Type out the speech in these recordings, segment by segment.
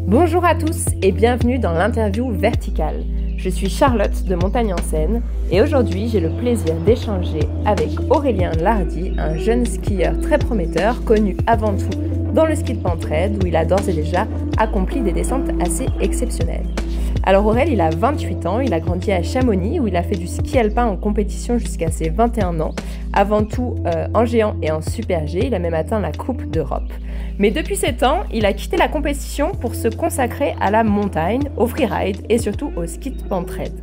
Bonjour à tous et bienvenue dans l'interview verticale. Je suis Charlotte de Montagne en Seine et aujourd'hui j'ai le plaisir d'échanger avec Aurélien Lardy, un jeune skieur très prometteur connu avant tout dans le ski de pentraide où il a d'ores et déjà accompli des descentes assez exceptionnelles. Alors Aurélien, il a 28 ans, il a grandi à Chamonix où il a fait du ski alpin en compétition jusqu'à ses 21 ans. Avant tout en géant et en super G, il a même atteint la Coupe d'Europe. Mais depuis 7 ans, il a quitté la compétition pour se consacrer à la montagne, au freeride et surtout au ski de pentraide.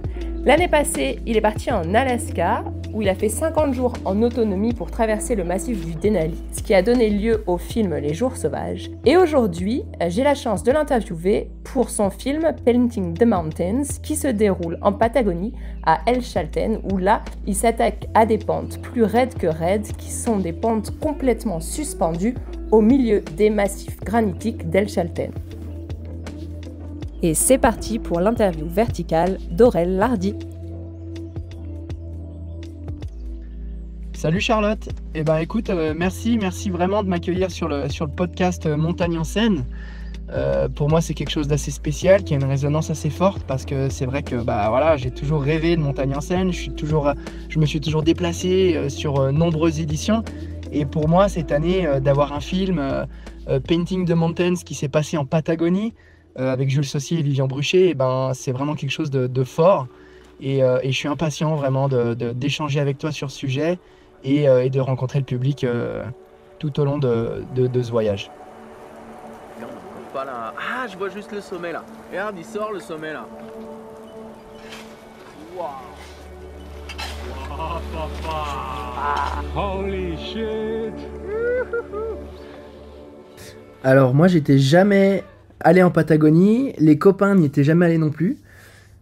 L'année passée, il est parti en Alaska où il a fait 50 jours en autonomie pour traverser le massif du Denali, ce qui a donné lieu au film Les Jours Sauvages. Et aujourd'hui, j'ai la chance de l'interviewer pour son film Painting the Mountains qui se déroule en Patagonie à El Chaltén où là, il s'attaque à des pentes plus raides que raides qui sont des pentes complètement suspendues au milieu des massifs granitiques d'El Chaltén. Et c'est parti pour l'interview verticale d'Aurélien Lardy. Salut Charlotte, écoute, merci vraiment de m'accueillir sur le podcast Montagne en Seine. Pour moi c'est quelque chose d'assez spécial, qui a une résonance assez forte parce que c'est vrai que j'ai toujours rêvé de Montagne en Seine, je me suis toujours déplacé sur nombreuses éditions et pour moi cette année d'avoir un film Painting the Mountains qui s'est passé en Patagonie avec Jules Saucier et Vivian Brucher, c'est vraiment quelque chose de fort et je suis impatient vraiment d'échanger avec toi sur ce sujet. Et de rencontrer le public tout au long de ce voyage. On est encore pas là. Ah, je vois juste le sommet là. Regarde, il sort le sommet là. Waouh. Oh papa. Holy shit. Alors moi j'étais jamais allé en Patagonie, les copains n'y étaient jamais allés non plus.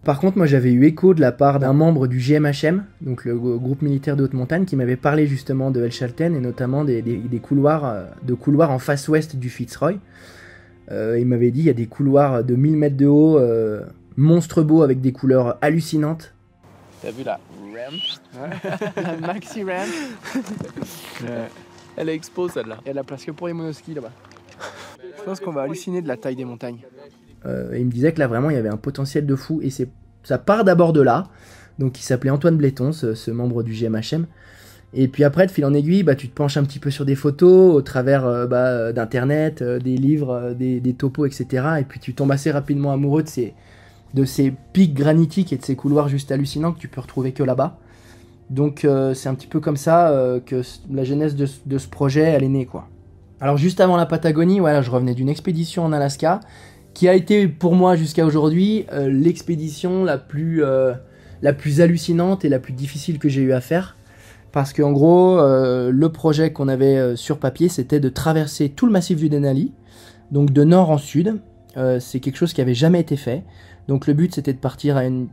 Par contre, moi j'avais eu écho de la part d'un membre du GMHM, donc le groupe militaire de haute montagne, qui m'avait parlé justement de El Chaltén et notamment des couloirs en face ouest du Fitzroy. Il m'avait dit il y a des couloirs de 1000 mètres de haut, monstres beaux avec des couleurs hallucinantes. T'as vu la ramp? La maxi ramp. Elle est expo celle-là. Il y a de la place que pour les monoskis là-bas. Je pense qu'on va halluciner de la taille des montagnes. Il me disait que là vraiment il y avait un potentiel de fou et ça part d'abord de là. Donc il s'appelait Antoine Bléton, ce membre du GMHM. Et puis après de fil en aiguille, tu te penches un petit peu sur des photos au travers d'internet, des livres, des topos, etc. Et puis tu tombes assez rapidement amoureux de ces pics granitiques et de ces couloirs juste hallucinants que tu peux retrouver que là-bas. Donc c'est un petit peu comme ça que la genèse de ce projet elle est née quoi. Alors juste avant la Patagonie, je revenais d'une expédition en Alaska qui a été pour moi jusqu'à aujourd'hui l'expédition la plus hallucinante et la plus difficile que j'ai eu à faire. Parce qu'en gros, le projet qu'on avait sur papier, c'était de traverser tout le massif du Denali, donc de nord en sud. C'est quelque chose qui avait jamais été fait. Donc le but, c'était de partir à une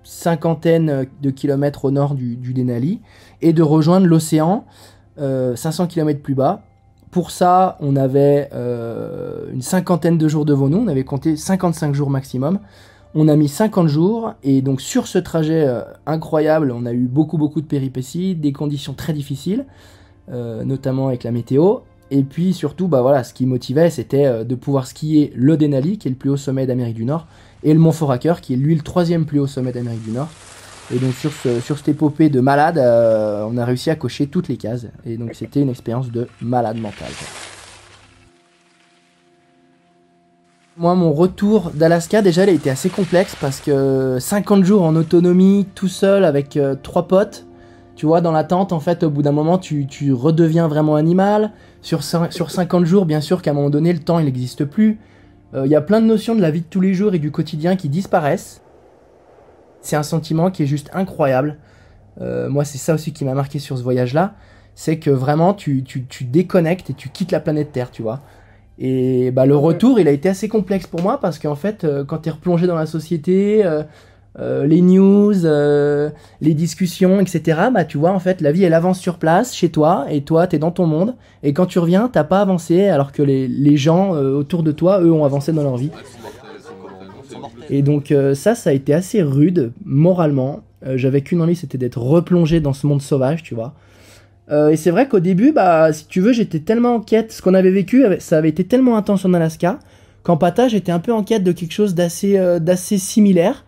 50aine de kilomètres au nord du Denali et de rejoindre l'océan 500 km plus bas. Pour ça, on avait une 50aine de jours devant nous, on avait compté 55 jours maximum. On a mis 50 jours, et donc sur ce trajet incroyable, on a eu beaucoup de péripéties, des conditions très difficiles, notamment avec la météo. Et puis surtout, ce qui motivait, c'était de pouvoir skier le Denali, qui est le plus haut sommet d'Amérique du Nord, et le Mont Foraker, qui est lui le 3e plus haut sommet d'Amérique du Nord. Et donc sur cette épopée de malade, on a réussi à cocher toutes les cases. Et donc c'était une expérience de malade mental. Moi, mon retour d'Alaska, déjà, il a été assez complexe parce que 50 jours en autonomie, tout seul, avec 3 potes, tu vois, dans la tente, en fait, au bout d'un moment, tu redeviens vraiment animal. Sur 50 jours, bien sûr qu'à un moment donné, le temps, il n'existe plus. Il y a plein de notions de la vie de tous les jours et du quotidien qui disparaissent. C'est un sentiment qui est juste incroyable. Moi, c'est ça aussi qui m'a marqué sur ce voyage-là. C'est que vraiment, tu déconnectes et tu quittes la planète Terre, tu vois. Et le retour, il a été assez complexe pour moi parce qu'en fait, quand t'es replongé dans la société, les news, les discussions, etc., tu vois, en fait, la vie, elle avance sur place, chez toi, et toi, t'es dans ton monde. Et quand tu reviens, t'as pas avancé, alors que les gens autour de toi, eux, ont avancé dans leur vie. Et donc ça a été assez rude, moralement. J'avais qu'une envie, c'était d'être replongé dans ce monde sauvage, tu vois. Et c'est vrai qu'au début, si tu veux, j'étais tellement en quête. Ce qu'on avait vécu, ça avait été tellement intense en Alaska, Campata, j'étais un peu en quête de quelque chose d'assez similaire.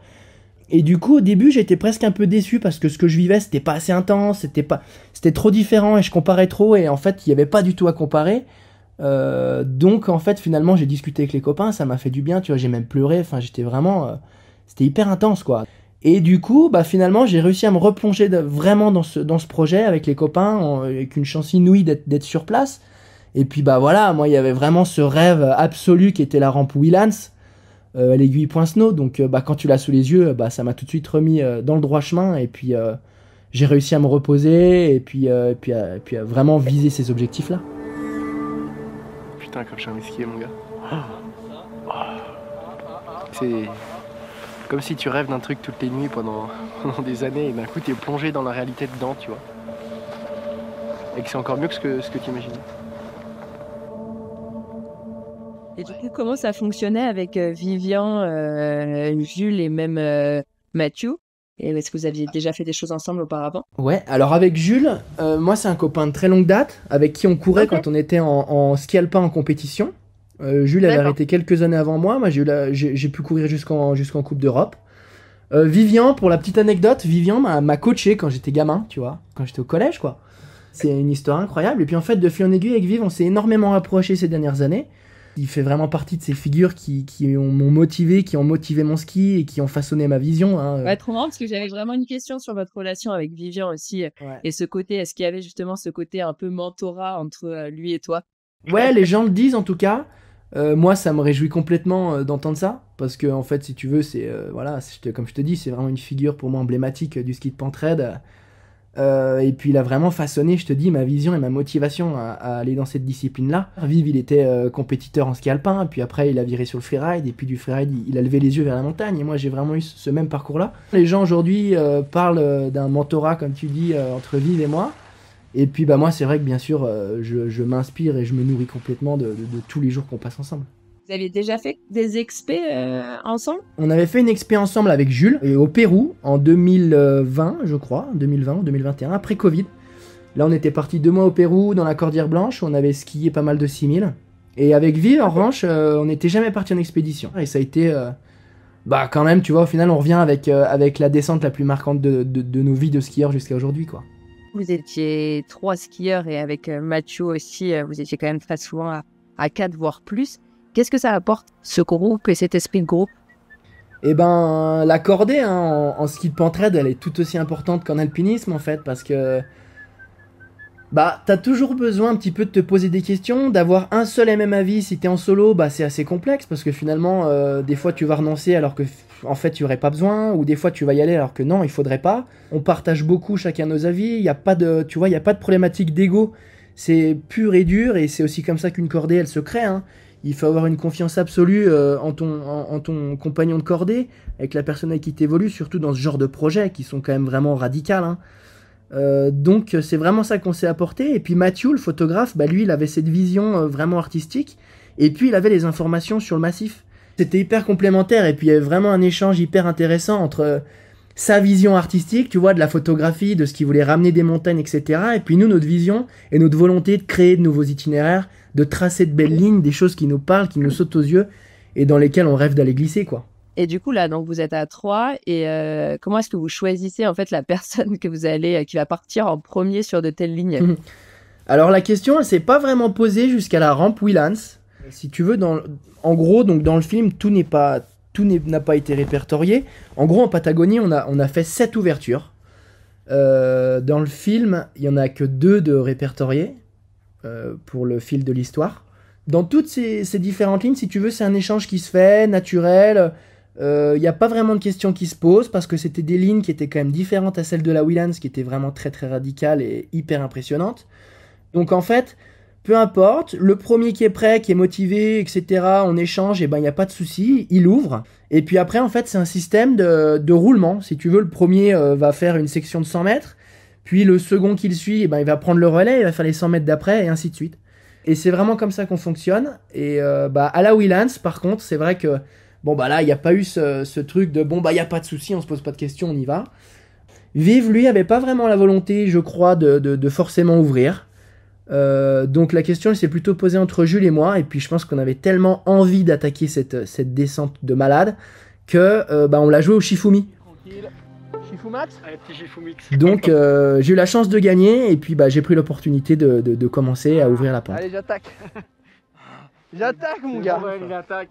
Et du coup, au début, j'étais presque un peu déçu parce que ce que je vivais, c'était pas assez intense, c'était trop différent et je comparais trop et en fait, il y avait pas du tout à comparer. Donc en fait, finalement, j'ai discuté avec les copains, ça m'a fait du bien, tu vois, j'ai même pleuré, enfin, j'étais vraiment, c'était hyper intense, quoi. Et du coup, bah finalement, j'ai réussi à me replonger vraiment dans ce projet avec les copains, avec une chance inouïe d'être sur place. Et puis bah voilà, moi, il y avait vraiment ce rêve absolu qui était la rampe Wheelance. À l'aiguille Point Snow, donc bah, quand tu l'as sous les yeux, bah, ça m'a tout de suite remis dans le droit chemin et puis j'ai réussi à me reposer et puis à vraiment viser ces objectifs-là. Putain, comme je suis un skier, mon gars. C'est comme si tu rêves d'un truc toutes les nuits pendant des années et d'un coup t'es plongé dans la réalité dedans, tu vois. Et que c'est encore mieux que ce que tu imaginais. Et du coup, comment ça fonctionnait avec Vivian, Jules et même Mathieu? Et est-ce que vous aviez déjà fait des choses ensemble auparavant? Ouais, alors avec Jules, moi c'est un copain de très longue date avec qui on courait quand on était en ski alpin en compétition. Jules avait arrêté quelques années avant moi, j'ai pu courir jusqu'en Coupe d'Europe. Vivian, pour la petite anecdote, Vivian m'a coaché quand j'étais gamin, tu vois, quand j'étais au collège, quoi. C'est une histoire incroyable. Et puis en fait, de fil en aiguille avec Viv, on s'est énormément rapprochés ces dernières années. Il fait vraiment partie de ces figures qui m'ont motivé, qui ont motivé mon ski et qui ont façonné ma vision. Hein. Ouais, trop marrant parce que j'avais vraiment une question sur votre relation avec Vivian aussi. Ouais. Et ce côté, est-ce qu'il y avait justement ce côté un peu mentorat entre lui et toi? Ouais, les gens le disent en tout cas. Moi, ça me réjouit complètement d'entendre ça. Parce que, en fait, si tu veux, comme je te dis, c'est vraiment une figure pour moi emblématique du ski de pentraide. Et puis il a vraiment façonné, je te dis, ma vision et ma motivation à aller dans cette discipline-là. Viv, il était compétiteur en ski alpin, puis après il a viré sur le freeride, et puis du freeride, il a levé les yeux vers la montagne, et moi j'ai vraiment eu ce même parcours-là. Les gens aujourd'hui parlent d'un mentorat, comme tu dis, entre Viv et moi, et puis bah moi c'est vrai que bien sûr, je m'inspire et je me nourris complètement de tous les jours qu'on passe ensemble. Vous aviez déjà fait des expés ensemble? On avait fait une expé ensemble avec Jules et au Pérou en 2020, je crois, 2020 ou 2021, après Covid. Là, on était parti 2 mois au Pérou, dans la Cordillère Blanche, on avait skié pas mal de 6000. Et avec Viv, en revanche, on n'était jamais parti en expédition. Et ça a été, bah quand même, tu vois, au final, on revient avec la descente la plus marquante de nos vies de skieurs jusqu'à aujourd'hui, quoi. Vous étiez 3 skieurs et avec Mathieu aussi, vous étiez quand même très souvent à 4 voire plus. Qu'est-ce que ça apporte, ce groupe et cet esprit de groupe? Eh ben, la cordée, hein, en ski de pentraide, elle est tout aussi importante qu'en alpinisme, en fait, parce que bah, t'as toujours besoin un petit peu de te poser des questions, d'avoir un seul et même avis. Si t'es en solo, bah, c'est assez complexe, parce que finalement, des fois, tu vas renoncer alors que, en fait, tu aurais pas besoin, ou des fois, tu vas y aller alors que non, il faudrait pas. On partage beaucoup chacun nos avis, il y a pas de problématique d'ego. C'est pur et dur, et c'est aussi comme ça qu'une cordée, elle se crée, hein. Il faut avoir une confiance absolue en ton compagnon de cordée, avec la personne avec qui t'évolues, surtout dans ce genre de projets qui sont quand même vraiment radicales. Hein. Donc c'est vraiment ça qu'on s'est apporté. Et puis Mathieu, le photographe, bah, lui, il avait cette vision vraiment artistique. Et puis il avait les informations sur le massif. C'était hyper complémentaire. Et puis il y avait vraiment un échange hyper intéressant entre sa vision artistique, tu vois, de la photographie, de ce qu'il voulait ramener des montagnes, etc. Et puis nous, notre vision et notre volonté de créer de nouveaux itinéraires, de tracer de belles lignes, des choses qui nous parlent, qui nous sautent aux yeux et dans lesquelles on rêve d'aller glisser, quoi. Et du coup, là, donc vous êtes à 3 et comment est-ce que vous choisissez en fait la personne qui va partir en premier sur de telles lignes? Alors la question, elle s'est pas vraiment posée jusqu'à la rampe Wheelance. Si tu veux, en gros, donc dans le film, tout n'a pas été répertorié. En gros, en Patagonie, on a fait 7 ouvertures. Dans le film, il y en a que 2 de répertoriés. Pour le fil de l'histoire. Dans toutes ces différentes lignes, si tu veux, c'est un échange qui se fait, naturel. Il n'y a pas vraiment de questions qui se posent parce que c'était des lignes qui étaient quand même différentes à celles de la Wheelance, qui étaient vraiment très très radicales et hyper impressionnantes. Donc en fait, peu importe, le premier qui est prêt, qui est motivé, etc., on échange, et ben il n'y a pas de souci, il ouvre. Et puis après, en fait, c'est un système de roulement. Si tu veux, le premier va faire une section de 100 mètres. Puis le second qui le suit, eh ben, il va prendre le relais, il va faire les 100 mètres d'après, et ainsi de suite. Et c'est vraiment comme ça qu'on fonctionne. Et bah, à la Wheelance, par contre, c'est vrai que bon, bah là, il n'y a pas eu ce truc de bon, bah, il n'y a pas de souci, on se pose pas de questions, on y va. Viv, lui, avait pas vraiment la volonté, je crois, de forcément ouvrir. Donc la question s'est plutôt posée entre Jules et moi, et puis je pense qu'on avait tellement envie d'attaquer cette descente de malade que on l'a joué au Shifumi. Tranquille. Shifumax? Allez, petit Shifumix. Donc j'ai eu la chance de gagner, et puis j'ai pris l'opportunité de commencer à ouvrir la pente. Allez, j'attaque. J'attaque, mon gars. J'attaque.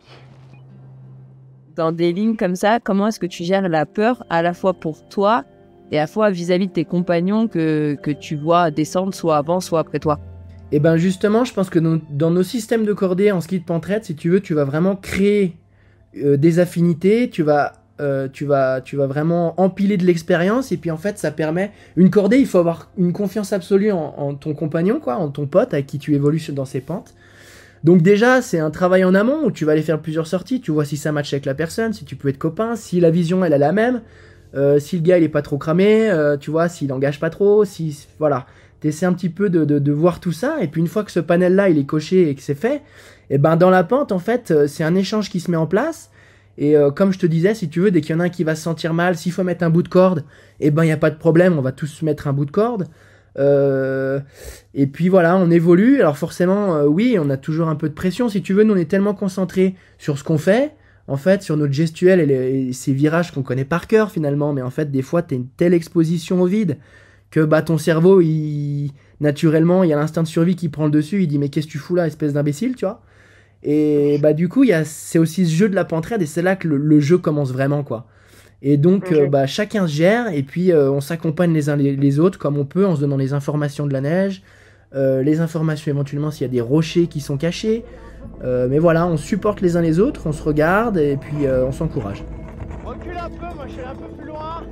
Dans des lignes comme ça, comment est-ce que tu gères la peur à la fois pour toi et à la fois vis-à-vis de tes compagnons que tu vois descendre soit avant, soit après toi? Et ben justement, je pense que dans nos systèmes de cordée en ski de pente raide, si tu veux, tu vas vraiment créer des affinités, tu vas vraiment empiler de l'expérience, et puis en fait ça permet... Une cordée, il faut avoir une confiance absolue en ton compagnon, quoi, en ton pote avec qui tu évolues dans ces pentes. Donc déjà, c'est un travail en amont où tu vas aller faire plusieurs sorties, tu vois si ça match avec la personne, si tu peux être copain, si la vision elle est la même, si le gars il est pas trop cramé, tu vois, s'il engage pas trop, si... Voilà. T'essaies un petit peu de voir tout ça, et puis une fois que ce panel-là il est coché et que c'est fait, et ben dans la pente, en fait, c'est un échange qui se met en place, et comme je te disais, si tu veux, dès qu'il y en a un qui va se sentir mal, s'il faut mettre un bout de corde, et ben il n'y a pas de problème, on va tous mettre un bout de corde. Et puis voilà, on évolue, alors forcément, oui, on a toujours un peu de pression, si tu veux, nous on est tellement concentrés sur ce qu'on fait, en fait, sur notre gestuelle et ces virages qu'on connaît par cœur finalement, mais en fait, des fois, t'as une telle exposition au vide, que ton cerveau, naturellement, il y a l'instinct de survie qui prend le dessus, il dit mais qu'est-ce que tu fous là, espèce d'imbécile, tu vois. Et du coup, c'est aussi ce jeu de la pente raide, et c'est là que le jeu commence vraiment, quoi. Et donc, chacun se gère, et puis on s'accompagne les uns les autres comme on peut, en se donnant les informations de la neige, les informations éventuellement s'il y a des rochers qui sont cachés, mais voilà, on supporte les uns les autres, on se regarde, et puis on s'encourage. Recule un peu, moi je suis un peu plus loin.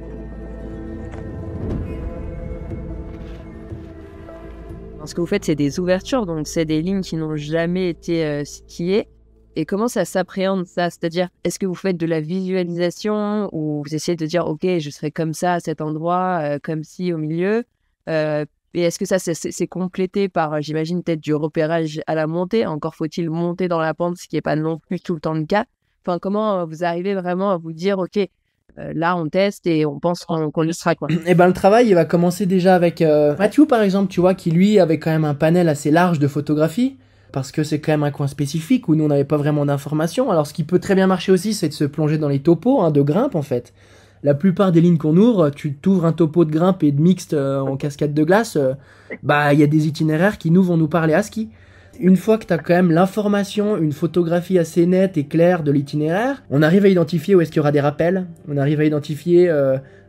Ce que vous faites, c'est des ouvertures, donc c'est des lignes qui n'ont jamais été skiées. Et comment ça s'appréhende ça? C'est-à-dire, est-ce que vous faites de la visualisation ou vous essayez de dire, ok, je serai comme ça à cet endroit, comme ci au milieu? Et est-ce que ça, c'est complété par, j'imagine, peut-être du repérage à la montée? Encore faut-il monter dans la pente, ce qui n'est pas non plus tout le temps le cas. Enfin, comment vous arrivez vraiment à vous dire, ok, là, on teste et on pense qu'on y sera, quoi. Et le travail, il va commencer déjà avec Mathieu, par exemple, tu vois, qui lui avait quand même un panel assez large de photographie, parce que c'est quand même un coin spécifique où nous, on n'avait pas vraiment d'informations. Alors, ce qui peut très bien marcher aussi, c'est de se plonger dans les topos de grimpe, en fait. La plupart des lignes qu'on ouvre, tu t'ouvres un topo de grimpe et de mixte en cascade de glace, il y a des itinéraires qui, nous, vont nous parler à ski. Une fois que tu as quand même l'information, une photographie assez nette et claire de l'itinéraire, on arrive à identifier où est-ce qu'il y aura des rappels, on arrive à identifier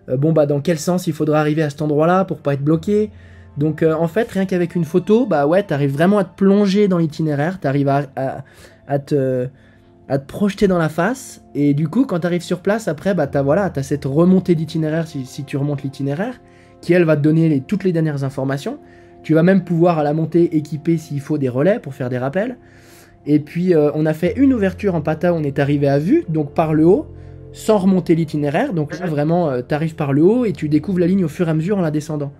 dans quel sens il faudra arriver à cet endroit-là pour pas être bloqué. Donc en fait, rien qu'avec une photo, t'arrives vraiment à te plonger dans l'itinéraire, t'arrives à te projeter dans la face, et du coup, quand t'arrives sur place, après, t'as cette remontée d'itinéraire, si tu remontes l'itinéraire, qui elle va te donner toutes les dernières informations. Tu vas même pouvoir à la montée équiper s'il faut des relais pour faire des rappels. Et puis on a fait une ouverture en pata où on est arrivé à vue, donc par le haut, sans remonter l'itinéraire. Donc là vraiment t'arrives par le haut et tu découvres la ligne au fur et à mesure en la descendant.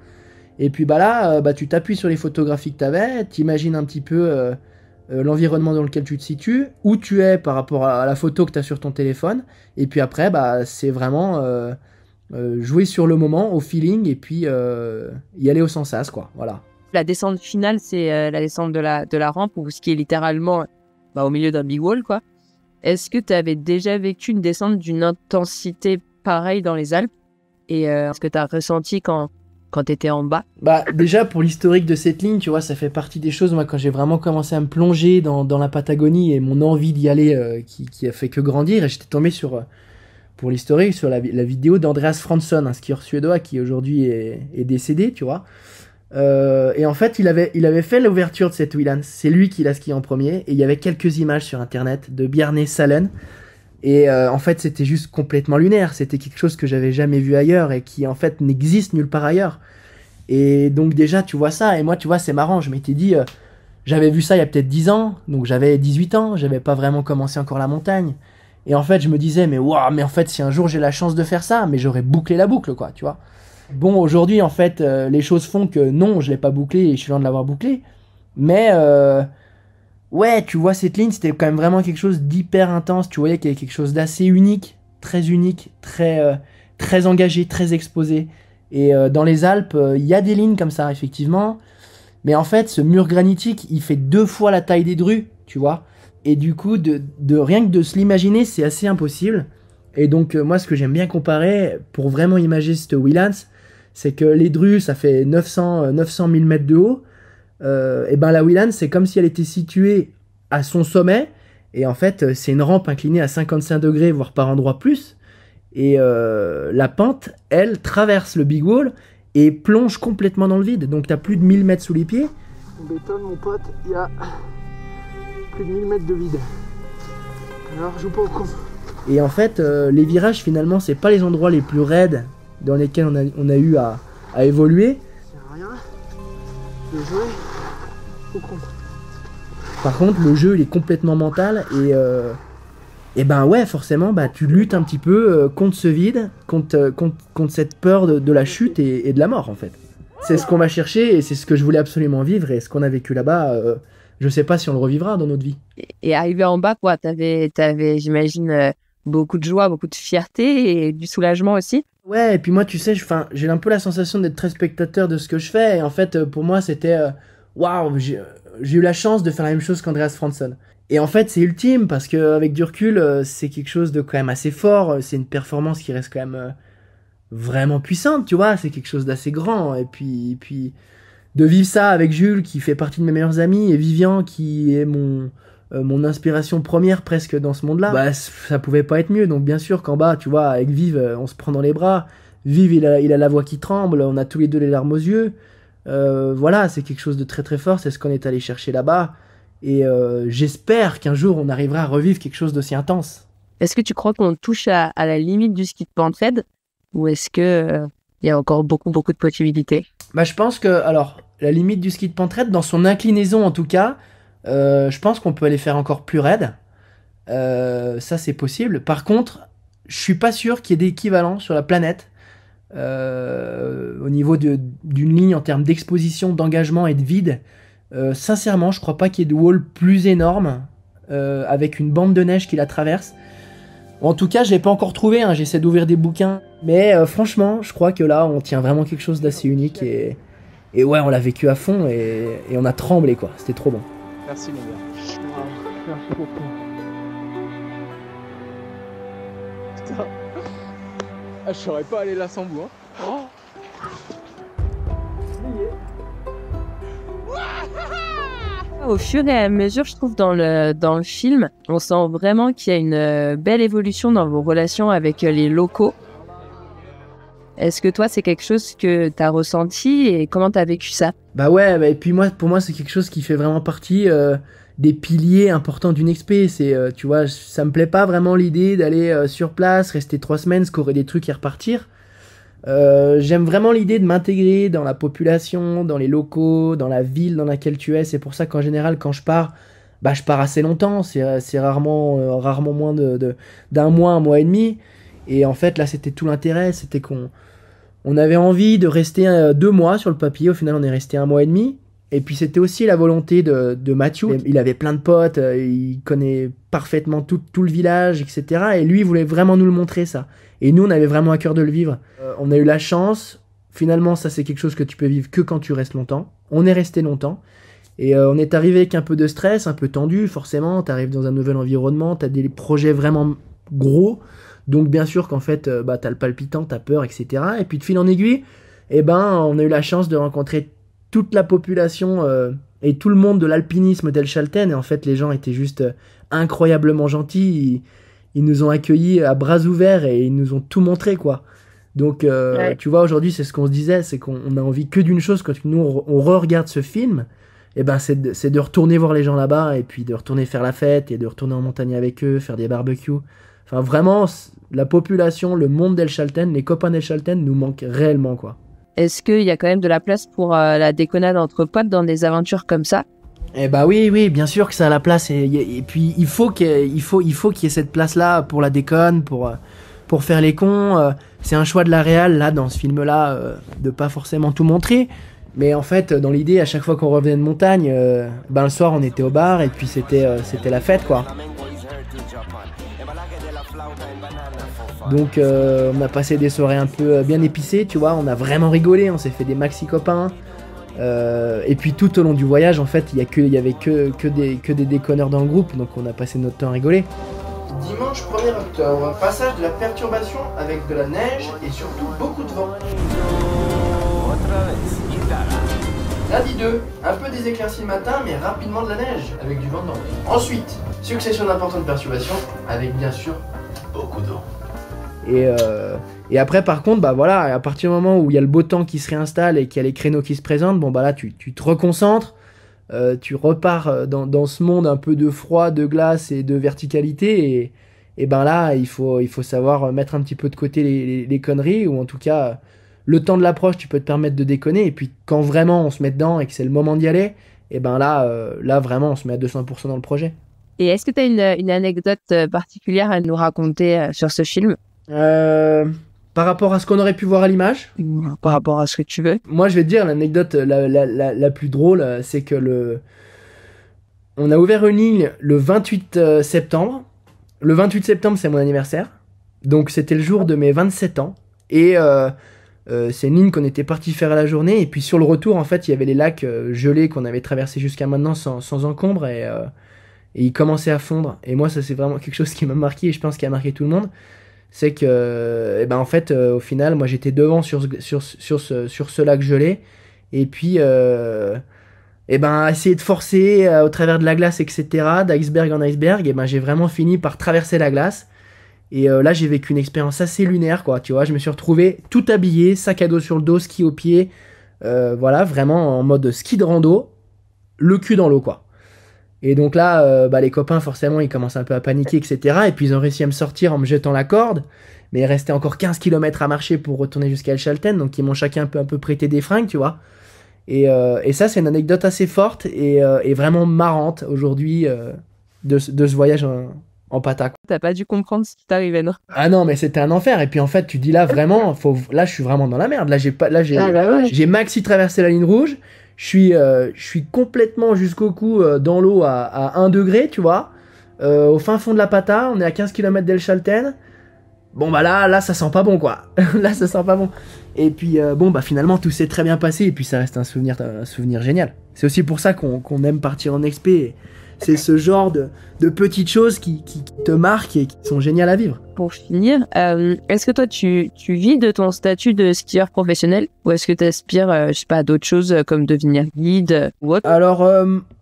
Et puis tu t'appuies sur les photographies que t'avais, t'imagines un petit peu l'environnement dans lequel tu te situes, où tu es par rapport à la photo que t'as sur ton téléphone. Et puis après c'est vraiment jouer sur le moment, au feeling, et puis y aller au sens as, quoi. Voilà. La descente finale, c'est la descente de la rampe, ou ce qui est littéralement au milieu d'un big wall, quoi. Est-ce que tu avais déjà vécu une descente d'une intensité pareille dans les Alpes? Et est-ce que tu as ressenti quand tu étais en bas? Déjà, pour l'historique de cette ligne, tu vois, ça fait partie des choses, moi, quand j'ai vraiment commencé à me plonger dans la Patagonie, et mon envie d'y aller qui a fait que grandir, et j'étais tombé pour l'historique, sur la vidéo d'Andreas Fransson, un skieur suédois qui aujourd'hui est décédé, tu vois. Et en fait, il avait fait l'ouverture de cette Wilans. C'est lui qui l'a skié en premier. Et il y avait quelques images sur internet de Bjarne Salen. Et en fait, c'était juste complètement lunaire. C'était quelque chose que j'avais jamais vu ailleurs et qui en fait n'existe nulle part ailleurs. Et donc déjà, tu vois ça. Et moi, tu vois, c'est marrant. Je m'étais dit, j'avais vu ça il y a peut-être 10 ans. Donc j'avais 18 ans. J'avais pas vraiment commencé encore la montagne. Et en fait, je me disais, mais en fait, si un jour j'ai la chance de faire ça, mais j'aurais bouclé la boucle, quoi, tu vois. Bon, aujourd'hui, en fait, les choses font que non, je l'ai pas bouclé et je suis loin de l'avoir bouclé. Mais, ouais, tu vois, cette ligne, c'était quand même vraiment quelque chose d'hyper intense. Tu voyais qu'il y avait quelque chose d'assez unique, très engagé, très exposé. Et dans les Alpes, il y a des lignes comme ça, effectivement. Mais en fait, ce mur granitique, il fait 2 fois la taille des drues, tu vois. Et du coup, rien que de se l'imaginer, c'est assez impossible. Et donc, moi, ce que j'aime bien comparer, pour vraiment imaginer cette Willands, c'est que les drues, ça fait 900 000 mètres de haut. Et ben la Willands, c'est comme si elle était située à son sommet. Et en fait, c'est une rampe inclinée à 55 degrés, voire par endroits plus. Et la pente, elle, traverse le Big Wall et plonge complètement dans le vide. Donc, t'as plus de 1000 mètres sous les pieds. On bétonne, mon pote, il y a plus de 1000 mètres de vide. Alors, joue pas au con. Et en fait, les virages, finalement, c'est pas les endroits les plus raides dans lesquels on a eu à évoluer. C'est rien de jouer au con. Par contre, le jeu, il est complètement mental et ben ouais, forcément, bah, tu luttes un petit peu contre ce vide, contre cette peur de la chute et de la mort, en fait. C'est ce qu'on va chercher et c'est ce que je voulais absolument vivre et ce qu'on a vécu là-bas, je sais pas si on le revivra dans notre vie. Et arrivé en bas, quoi, t'avais j'imagine, beaucoup de joie, beaucoup de fierté et du soulagement aussi. Ouais, et puis moi, tu sais, j'ai un peu la sensation d'être très spectateur de ce que je fais. Et en fait, pour moi, c'était... Waouh, j'ai eu la chance de faire la même chose qu'Andreas Fransson. Et en fait, c'est ultime, parce qu'avec du recul, c'est quelque chose de quand même assez fort. C'est une performance qui reste quand même vraiment puissante, tu vois. C'est quelque chose d'assez grand. Et puis, de vivre ça avec Jules, qui fait partie de mes meilleurs amis, et Vivian, qui est mon inspiration première presque dans ce monde-là, bah ça pouvait pas être mieux. Donc bien sûr qu'en bas, tu vois, avec Viv, on se prend dans les bras. Viv, il a la voix qui tremble, on a tous les deux les larmes aux yeux. Voilà, c'est quelque chose de très très fort, c'est ce qu'on est allé chercher là-bas. Et j'espère qu'un jour on arrivera à revivre quelque chose d'aussi intense. Est-ce que tu crois qu'on touche à la limite du ski de pentraide, ou est-ce que il y a encore beaucoup de possibilités? Bah je pense que, alors, la limite du ski de pentraide, dans son inclinaison en tout cas, je pense qu'on peut aller faire encore plus raide. Ça c'est possible. Par contre, je suis pas sûr qu'il y ait d'équivalent sur la planète au niveau d'une ligne en termes d'exposition, d'engagement et de vide. Sincèrement, je crois pas qu'il y ait de wall plus énorme avec une bande de neige qui la traverse. En tout cas, je l'ai pas encore trouvé, hein, j'essaie d'ouvrir des bouquins. Mais franchement, je crois que là, on tient vraiment quelque chose d'assez unique. Et ouais, on l'a vécu à fond et on a tremblé, quoi. C'était trop bon. Merci, mon gars. Wow, merci beaucoup. Putain. Ah, je saurais pas aller là sans vous, hein. Oh. Au fur et à mesure, je trouve, dans le film, on sent vraiment qu'il y a une belle évolution dans vos relations avec les locaux. Est-ce que toi, c'est quelque chose que tu as ressenti et comment tu as vécu ça? Bah ouais, bah et puis pour moi, c'est quelque chose qui fait vraiment partie des piliers importants d'une expé. C'est, tu vois, ça me plaît pas vraiment l'idée d'aller sur place, rester 3 semaines, scorer des trucs et repartir. J'aime vraiment l'idée de m'intégrer dans la population, dans les locaux, dans la ville dans laquelle tu es. C'est pour ça qu'en général, quand je pars, bah je pars assez longtemps. C'est rarement moins d'un mois, un mois et demi. Et en fait, là, c'était tout l'intérêt. C'était qu'on avait envie de rester 2 mois sur le papier. Au final, on est resté 1 mois et demi. Et puis, c'était aussi la volonté de Mathieu. Il avait plein de potes, il connaît parfaitement tout le village, etc. Et lui, il voulait vraiment nous le montrer, ça. Et nous, on avait vraiment à cœur de le vivre. On a eu la chance. Finalement, ça, c'est quelque chose que tu peux vivre que quand tu restes longtemps. On est resté longtemps. Et on est arrivé avec un peu de stress, un peu tendu, forcément. T'arrives dans un nouvel environnement, t'as des projets vraiment gros. Donc, bien sûr qu'en fait, bah, t'as le palpitant, t'as peur, etc. Et puis, de fil en aiguille, eh ben, on a eu la chance de rencontrer toute la population et tout le monde de l'alpinisme d'El Chalten. Et en fait, les gens étaient juste incroyablement gentils. Ils nous ont accueillis à bras ouverts et ils nous ont tout montré, quoi. Donc, ouais. Tu vois, aujourd'hui, c'est ce qu'on se disait, c'est qu'on a envie que d'une chose quand nous, on re-regarde ce film, et ben, c'est de retourner voir les gens là-bas et puis de retourner faire la fête et de retourner en montagne avec eux, faire des barbecues. Enfin, vraiment, la population, le monde d'El Chalten, les copains d'El Chalten nous manquent réellement, quoi. Est-ce qu'il y a quand même de la place pour la déconnade entre potes dans des aventures comme ça? Eh bah oui, bien sûr que ça a la place. Et puis, il faut qu'il y ait cette place-là pour la déconne, pour faire les cons. C'est un choix de la réal, là, dans ce film-là, de pas forcément tout montrer. Mais en fait, dans l'idée, à chaque fois qu'on revenait de montagne, ben le soir, on était au bar et puis c'était la fête, quoi. Donc on a passé des soirées un peu bien épicées, tu vois, on a vraiment rigolé, on s'est fait des maxi copains. Et puis tout au long du voyage, en fait, il y avait que des déconneurs dans le groupe, donc on a passé notre temps à rigoler. Dimanche 1er octobre, passage de la perturbation avec de la neige et surtout beaucoup de vent. Lundi 2, un peu des éclaircies le matin, mais rapidement de la neige, avec du vent de nord. Ensuite, succession d'importantes perturbations, avec bien sûr beaucoup de vent. Et après, par contre, bah voilà, à partir du moment où il y a le beau temps qui se réinstalle et qu'il y a les créneaux qui se présentent, bon bah là, tu te reconcentres, tu repars dans ce monde un peu de froid, de glace et de verticalité, et ben là, il faut savoir mettre un petit peu de côté les conneries, ou en tout cas, le temps de l'approche, tu peux te permettre de déconner, et puis quand vraiment on se met dedans et que c'est le moment d'y aller, et ben là vraiment, on se met à 200% dans le projet. Et est-ce que tu as une anecdote particulière à nous raconter sur ce film ? Par rapport à ce qu'on aurait pu voir à l'image, par rapport à ce que tu veux. Moi, je vais te dire l'anecdote la plus drôle, c'est que on a ouvert une ligne le 28 septembre. Le 28 septembre, c'est mon anniversaire. Donc, c'était le jour de mes 27 ans. Et c'est une ligne qu'on était parti faire à la journée. Et puis, sur le retour, en fait, il y avait les lacs gelés qu'on avait traversés jusqu'à maintenant sans encombre. Et ils commençaient à fondre. Et moi, ça, c'est vraiment quelque chose qui m'a marqué. Et je pense qu'il a marqué tout le monde. C'est que, en fait, au final, moi, j'étais devant sur ce lac gelé. Et puis, essayer de forcer au travers de la glace, etc., d'iceberg en iceberg, j'ai vraiment fini par traverser la glace. Et là, j'ai vécu une expérience assez lunaire, quoi. Tu vois, je me suis retrouvé tout habillé, sac à dos sur le dos, ski au pied. Voilà, vraiment en mode ski de rando, le cul dans l'eau, quoi. Et donc là, les copains, forcément, ils commencent un peu à paniquer, etc. Et puis ils ont réussi à me sortir en me jetant la corde. Mais il restait encore 15 km à marcher pour retourner jusqu'à El Chalten. Donc ils m'ont chacun un peu prêté des fringues, tu vois. Et ça, c'est une anecdote assez forte et vraiment marrante aujourd'hui de ce voyage en pata. T'as pas dû comprendre ce qui t'arrivait, non ? Ah non, mais c'était un enfer. Et puis en fait, tu dis là, vraiment, là, je suis vraiment dans la merde. Là, j'ai maxi traversé la ligne rouge. Je suis complètement jusqu'au cou dans l'eau à 1 degré, tu vois. Au fin fond de la pata, on est à 15 km d'El Chalten. Bon bah là ça sent pas bon, quoi. Là ça sent pas bon. Et puis finalement tout s'est très bien passé et puis ça reste un souvenir génial. C'est aussi pour ça qu'on aime partir en expé. C'est ce genre de petites choses qui te marquent et qui sont géniales à vivre. Pour finir, est-ce que toi tu vis de ton statut de skieur professionnel ou est-ce que tu aspires, à d'autres choses comme devenir guide ou autre ? Alors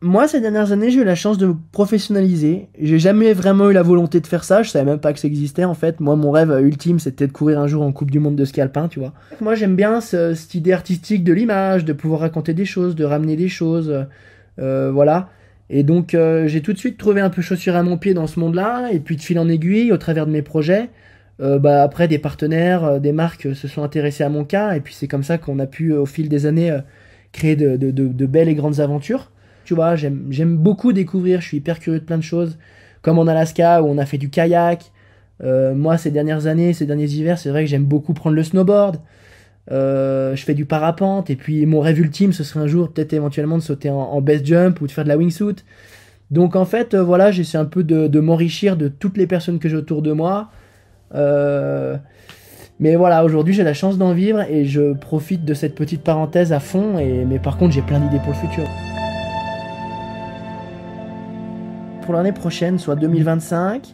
moi ces dernières années j'ai eu la chance de me professionnaliser. J'ai jamais vraiment eu la volonté de faire ça, je savais même pas que ça existait en fait. Moi mon rêve ultime c'était de courir un jour en Coupe du Monde de ski alpin, tu vois. Moi j'aime bien cette idée artistique de l'image, de pouvoir raconter des choses, de ramener des choses, voilà. Et donc j'ai tout de suite trouvé un peu chaussure à mon pied dans ce monde-là, et puis de fil en aiguille, au travers de mes projets, après des partenaires, des marques se sont intéressés à mon cas, et puis c'est comme ça qu'on a pu au fil des années créer de belles et grandes aventures. Tu vois, j'aime beaucoup découvrir, je suis hyper curieux de plein de choses, comme en Alaska où on a fait du kayak. Moi ces derniers hivers, c'est vrai que j'aime beaucoup prendre le snowboard. Je fais du parapente et puis mon rêve ultime ce serait un jour peut-être éventuellement de sauter en base jump ou de faire de la wingsuit. Donc en fait voilà, j'essaie un peu de m'enrichir de toutes les personnes que j'ai autour de moi, mais voilà, aujourd'hui j'ai la chance d'en vivre et je profite de cette petite parenthèse à fond, mais par contre j'ai plein d'idées pour le futur. Pour l'année prochaine, soit 2025,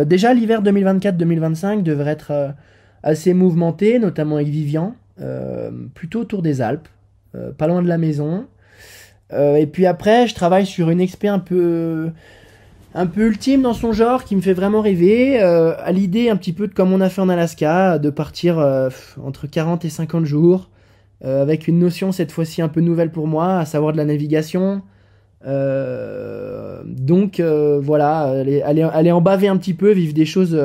déjà l'hiver 2024-2025 devrait être assez mouvementé, notamment avec Vivian, plutôt autour des Alpes, pas loin de la maison. Et puis après, je travaille sur une expé un peu ultime dans son genre, qui me fait vraiment rêver, à l'idée un petit peu de comme on a fait en Alaska, de partir entre 40 et 50 jours, avec une notion cette fois-ci un peu nouvelle pour moi, à savoir de la navigation. Donc voilà, aller en baver un petit peu, vivre des choses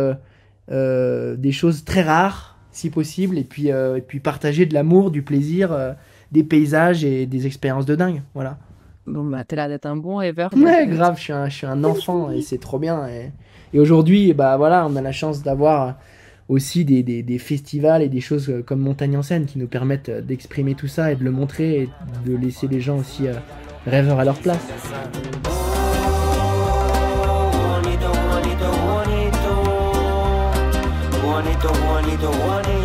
très rares si possible, et puis partager de l'amour, du plaisir, des paysages et des expériences de dingue, voilà. Bon bah t'as l'air d'être un bon rêveur. Ouais, grave, je suis un enfant et c'est trop bien, et aujourd'hui voilà, on a la chance d'avoir aussi des festivals et des choses comme Montagne en Scène qui nous permettent d'exprimer tout ça et de le montrer et de laisser les gens aussi rêveurs à leur place. Juanito, Juanito, Juanito.